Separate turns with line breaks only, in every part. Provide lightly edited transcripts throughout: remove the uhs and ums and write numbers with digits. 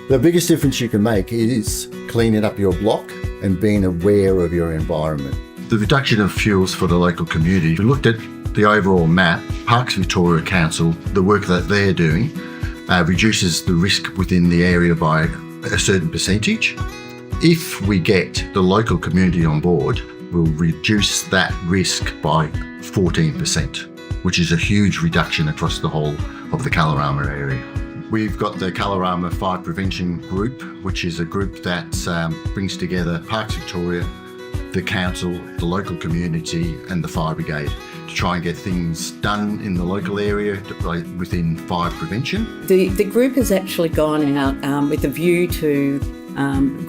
The biggest difference you can make is cleaning up your block and being aware of your environment. The reduction of fuels for the local community, if you looked at the overall map, Parks Victoria Council, the work that they're doing reduces the risk within the area by a certain percentage. If we get the local community on board, we'll reduce that risk by 14%, which is a huge reduction across the whole of the Kalorama area. We've got the Kalorama Fire Prevention Group, which is a group that brings together Parks Victoria, the council, the local community and the fire brigade to try and get things done in the local area within fire prevention.
The group has actually gone out with a view to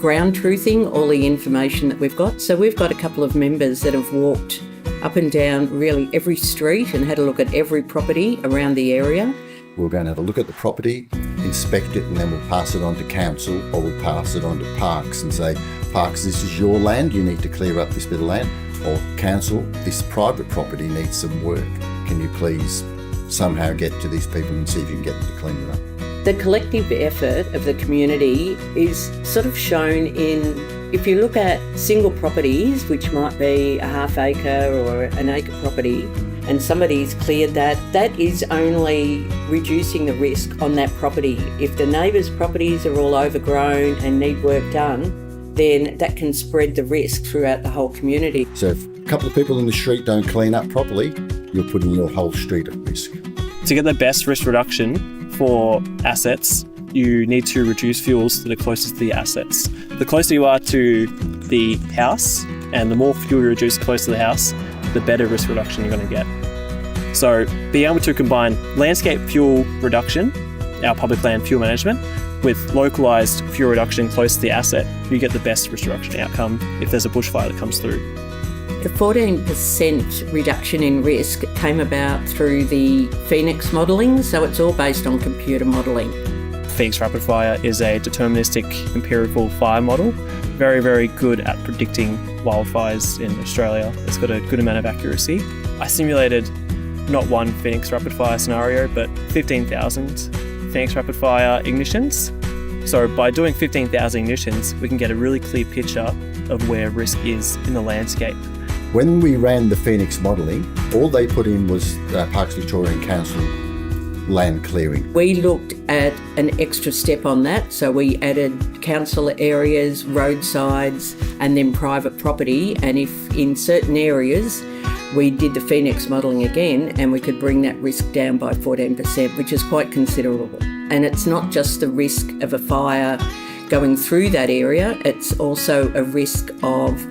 ground truthing all the information that we've got. So we've got a couple of members that have walked up and down really every street and had a look at every property around the area.
We're going to have a look at the property, inspect it, and then we'll pass it on to council or we'll pass it on to Parks and say, Parks, this is your land, you need to clear up this bit of land. Or council, this private property needs some work. Can you please somehow get to these people and see if you can get them to clean it up?
The collective effort of the community is sort of shown in, if you look at single properties, which might be a half acre or an acre property, and somebody's cleared that, that is only reducing the risk on that property. If the neighbours' properties are all overgrown and need work done, then that can spread the risk throughout the whole community.
So if a couple of people in the street don't clean up properly, you're putting your whole street at risk.
To get the best risk reduction for assets, you need to reduce fuels that are closest to the assets. The closer you are to the house and the more fuel you reduce close to the house, the better risk reduction you're going to get. So being able to combine landscape fuel reduction, our public land fuel management, with localised fuel reduction close to the asset, you get the best risk reduction outcome if there's a bushfire that comes through.
The 14% reduction in risk came about through the Phoenix modelling, so it's all based on computer modelling.
Phoenix Rapid Fire is a deterministic empirical fire model, very, very good at predicting wildfires in Australia. It's got a good amount of accuracy. I simulated not one Phoenix Rapid Fire scenario, but 15,000 Phoenix Rapid Fire ignitions. So by doing 15,000 ignitions, we can get a really clear picture of where risk is in the landscape.
When we ran the Phoenix modelling, all they put in was Parks Victorian Council land clearing.
We looked at an extra step on that, so we added council areas, roadsides, and then private property. And if in certain areas we did the Phoenix modelling again, and we could bring that risk down by 14%, which is quite considerable. And it's not just the risk of a fire going through that area, it's also a risk of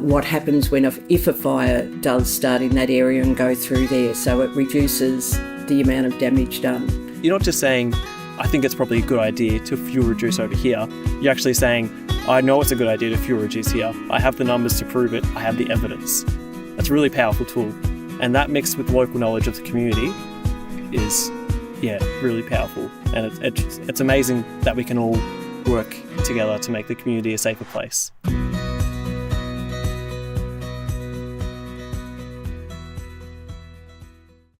what happens if a fire does start in that area and go through there. So it reduces the amount of damage done.
You're not just saying, I think it's probably a good idea to fuel reduce over here. You're actually saying, I know it's a good idea to fuel reduce here. I have the numbers to prove it. I have the evidence. That's a really powerful tool. And that mixed with local knowledge of the community is, really powerful. And it's amazing that we can all work together to make the community a safer place.